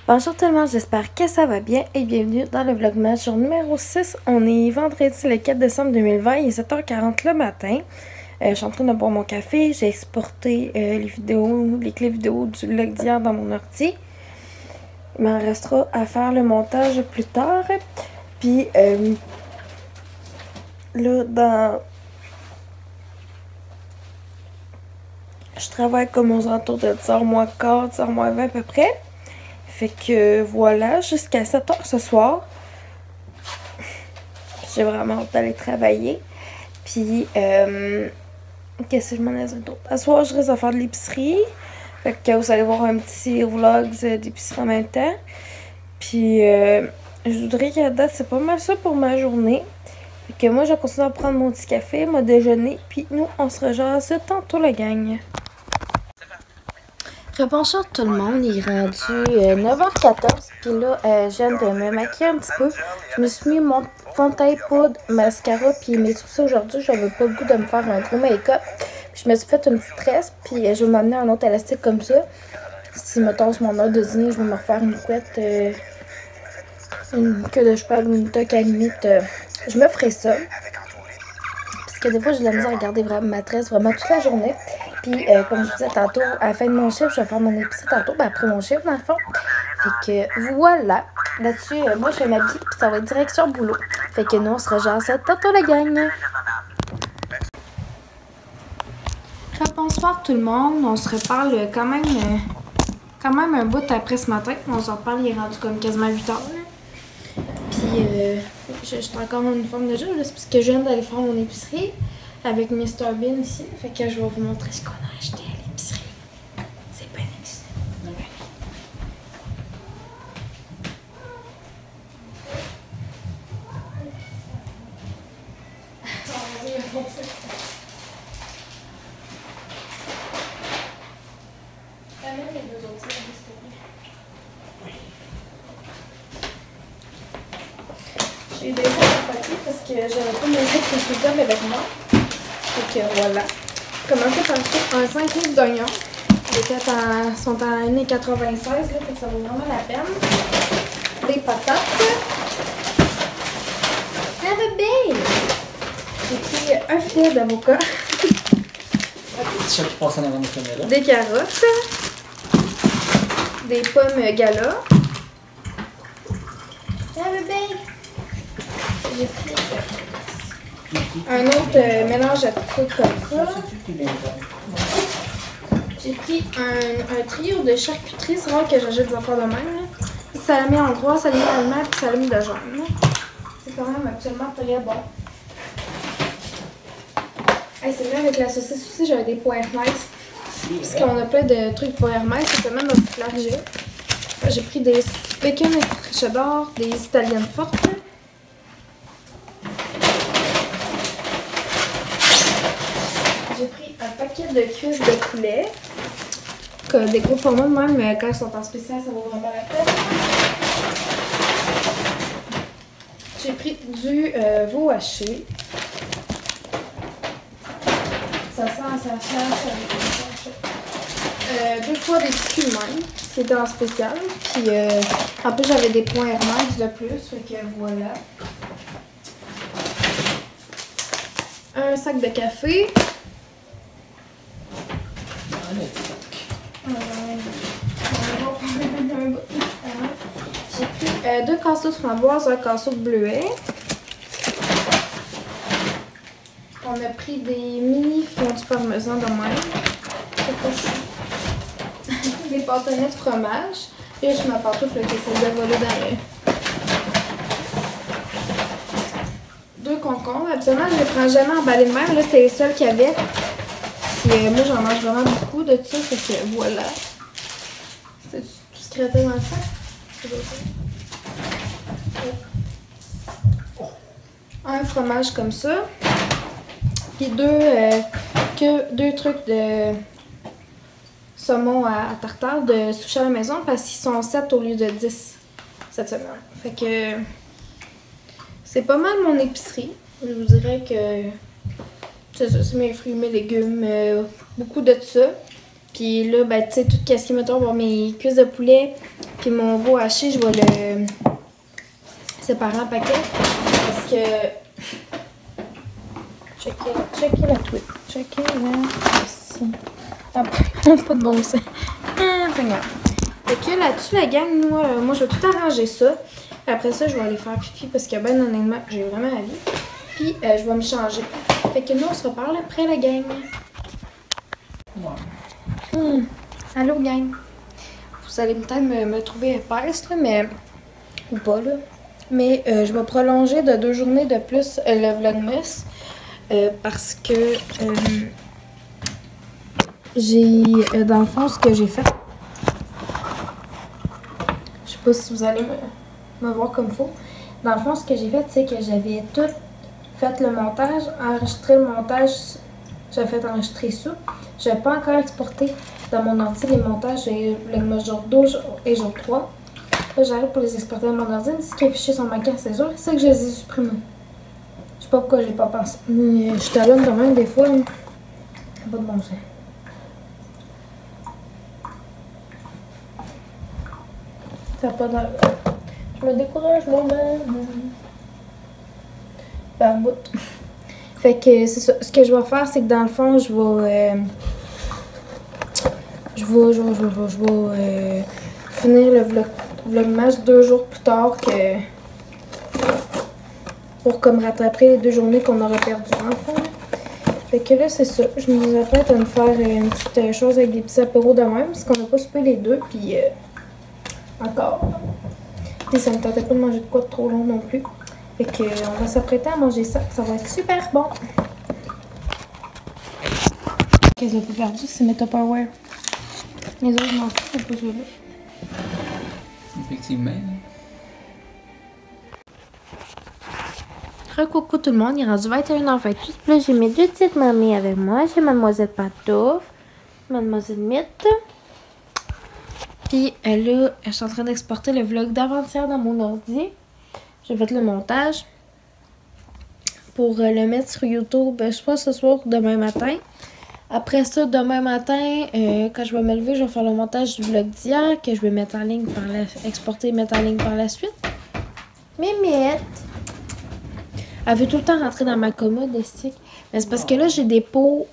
Bonjour tout le monde, j'espère que ça va bien et bienvenue dans le vlogmas jour numéro 6. On est vendredi le 4 décembre 2020, il est 7h40 le matin. Je suis en train de boire mon café, j'ai exporté les clés vidéo du vlog d'hier dans mon ordi. Il m'en restera à faire le montage plus tard. Puis là, je travaille comme aux alentours de 10h15, 10h20 à peu près. Fait que voilà, jusqu'à 7h ce soir. J'ai vraiment hâte d'aller travailler. Puis, qu'est-ce que je m'en ai dit d'autre? À ce soir, je risque de faire de l'épicerie. Fait que vous allez voir un petit vlog d'épicerie en même temps. Puis, je voudrais qu'à date, c'est pas mal ça pour ma journée. Fait que moi, je vais continuer à prendre mon petit café, mon déjeuner. Puis nous, on se rejase tantôt la gang. Bonjour tout le monde, il est rendu 9h14, puis là, je viens de me maquiller un petit peu. Je me suis mis mon fond de teint, poudre, mascara, puis mes sourcils aujourd'hui, j'avais pas le goût de me faire un gros make-up. Je me suis fait une petite tresse, puis je vais m'amener un autre élastique comme ça. Si mettons c'est mon heure de dîner, je vais me refaire une couette, une queue de cheval ou une toque à la limite. Je me ferai ça. Parce que des fois, j'ai de la misère à garder vraiment ma tresse vraiment toute la journée. Puis, comme je vous disais tantôt, à la fin de mon chiffre, je vais faire mon épicerie tantôt, après mon chiffre, dans le fond. Fait que, voilà. Là-dessus, moi, je vais m'habiller, puis ça va être direction boulot. Fait que nous, on se rejoint ça tantôt, la gang. Bonsoir tout le monde. On se reparle quand même un bout après ce matin. On se reparle, il est rendu comme quasiment 8h. Puis, je suis encore en uniforme de jeu, là, c'est parce que je viens d'aller faire mon épicerie avec Mr Bean ici. Fait que je vais vous montrer ce qu'on a acheté à l'épicerie. C'est pas excitant. J'ai des sacs à papier parce que j'avais pas mes sacs de avec moi. Fait que voilà. Commencez par acheter un 5 livres d'oignons. Les sont à 1,96 $, fait que ça vaut vraiment la peine. Des patates. Have a bee! J'ai pris un filet d'avocat. Des carottes. Des pommes gala. Have a bee! J'ai pris un autre mélange à trucs comme ça. J'ai pris un trio de charcuterie. C'est rare que j'achète des affaires de même. Salami hongrois, salami allemand et salami de jaune. C'est quand même absolument très bon. Hey, c'est vrai, avec la saucisse aussi, j'avais des pois Hermès. Parce qu'on a plein de trucs pois Hermès. C'est même notre plat que j'ai pris des bacon et cheddar, des italiennes fortes. J'ai pris un paquet de cuisses de poulet. Des gros formats de même, mais quand ils sont en spécial, ça vaut vraiment la peine. J'ai pris du veau haché. Ça sent. 2 fois des biscuits de même, qui étaient en spécial. Puis en plus, j'avais des points Hermès de plus, fait que voilà. Un sac de café. J'ai pris 2 casseaux de framboise, un casseau de bleuet. On a pris des mini fondus parmesan de même. Des bâtonnets de fromage. Et je ma pantoufle qui essaie de voler dans le... 2 concombres. Habituellement, je ne les prends jamais emballés de même. Là, c'était les seuls qu'il y avait. Puis moi, j'en mange vraiment beaucoup de ça. Fait que voilà. C'est tout ce qui était dans le sac. Un fromage comme ça. Puis 2 trucs de saumon à tartare de sushi à la maison parce qu'ils sont 7 au lieu de 10 cette semaine. Fait que c'est pas mal mon épicerie. Je vous dirais que c'est ça, c'est mes fruits, mes légumes, beaucoup de ça. Puis là, ben, tu sais, tout ce qui est, mettons, bon, mes cuisses de poulet, puis Puis mon veau haché, je vais le séparer en paquet. Parce que... Checkez la tweet. Checkez la... Ici. Ah, pas de bon sens. Ah, regarde. Fait que là-dessus, la gang, moi, je vais tout arranger ça. Après ça, je vais aller faire pipi parce que, ben, honnêtement, j'ai vraiment la vie. Puis, je vais me changer. Fait que nous, on se reparle après, la gang. Allô, gang. Vous allez peut-être me trouver épaisse, là, mais... Ou pas, là. Mais je vais prolonger de 2 journées de plus le Vlogmas. Parce que... j'ai... dans le fond, ce que j'ai fait... Je sais pas si vous allez me voir comme il faut. Dans le fond, ce que j'ai fait, c'est que j'avais tout fait le montage, enregistré le montage, j'avais fait enregistrer ça. Je n'avais pas encore exporté dans mon ordi les montages le jour 2 et jour 3. Là, j'arrive pour les exporter dans mon ordi, mais ce qui est affiché sur ma carte, c'est sûr, c'est que je les ai supprimés. Je sais pas pourquoi j'ai pas pensé. Mais je talonne quand même des fois. Hein. Pas de bon sens. Ça n'a pas d'allure. Je me décourage moi-même. Par bout. Fait que c'est ça. Ce que je vais faire, c'est que dans le fond, je vais finir le vlogmas 2 jours plus tard que pour comme rattraper les 2 journées qu'on aurait perdues dans le fond. Fait que là, c'est ça. Je me apprête à me faire une petite chose avec des petits apéros de même, parce qu'on n'a pas soupé les deux, puis encore. Et ça me tentait pas de manger de quoi de trop long non plus. Fait que on va s'apprêter à manger ça. Ça va être super bon. Qu'est-ce que j'ai perdu, c'est mes Tupperware. Les autres, je m'en fous, c'est pas ceux-là. Effectivement. Recoucou tout le monde, il est rendu 21h28. Là, j'ai mes 2 petites mamies avec moi. J'ai Mademoiselle Pantouf, Mademoiselle Mythe. Puis là, je suis en train d'exporter le vlog d'avant-hier dans mon ordi. J'ai fait le montage pour le mettre sur YouTube, soit ce soir ou demain matin. Après ça, demain matin, quand je vais me lever, je vais faire le montage du vlog d'hier que je vais mettre en ligne exporter et mettre en ligne par la suite. Mimette! Elle veut tout le temps rentrer dans ma commode, des sticks. Mais c'est parce que là, j'ai des pots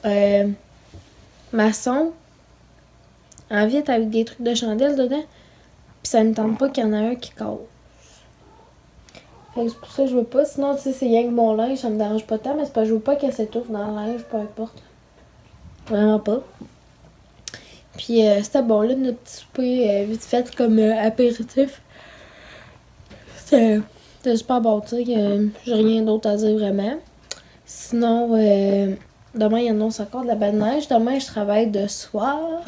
maçons en vitre avec des trucs de chandelle dedans. Puis ça ne tente pas qu'il y en a un qui casse. Fait que c'est pour ça que je veux pas. Sinon, tu sais, c'est rien que mon linge, ça me dérange pas tant. Mais c'est parce que je veux pas qu'elle s'étouffe dans le linge, peu importe. Vraiment pas. Puis c'était bon, là, notre petit souper vite fait comme apéritif. C'était super bon, tu sais. J'ai rien d'autre à dire vraiment. Sinon, demain, il annonce encore de la belle neige. Demain, je travaille de soir.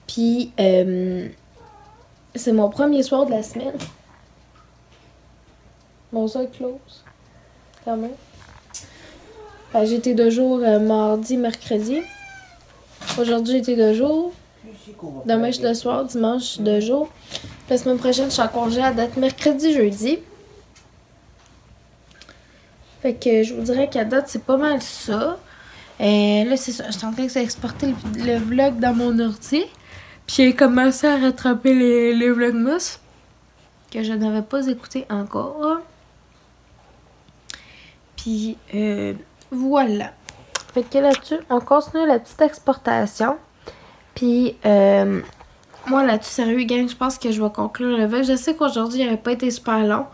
Puis, c'est mon premier soir de la semaine. Mon soir close. Quand même. J'ai été de jour mardi, mercredi. Aujourd'hui, j'ai été de jour. Demain, je suis de soir. Dimanche, je suis de jour. La semaine prochaine, je suis en congé à date mercredi, jeudi. Fait que je vous dirais qu'à date, c'est pas mal ça. Là, c'est ça. Je suis en train d'exporter le vlog dans mon ordi. Puis j'ai commencé à rattraper les vlogmas que je n'avais pas écouté encore. Puis voilà. Fait que là-dessus, on continue la petite exportation. Puis moi là-dessus, sérieux gang, je pense que je vais conclure le vlog. Je sais qu'aujourd'hui, il n'aurait pas été super long.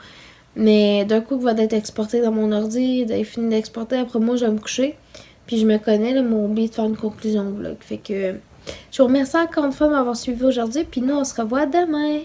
Mais d'un coup, il va être exporté dans mon ordi, il fini d'exporter. Après moi, je vais me coucher. Puis je me connais, là, mon oublié de faire une conclusion au vlog. Fait que je vous remercie encore une fois de m'avoir suivi aujourd'hui. Puis nous, on se revoit demain.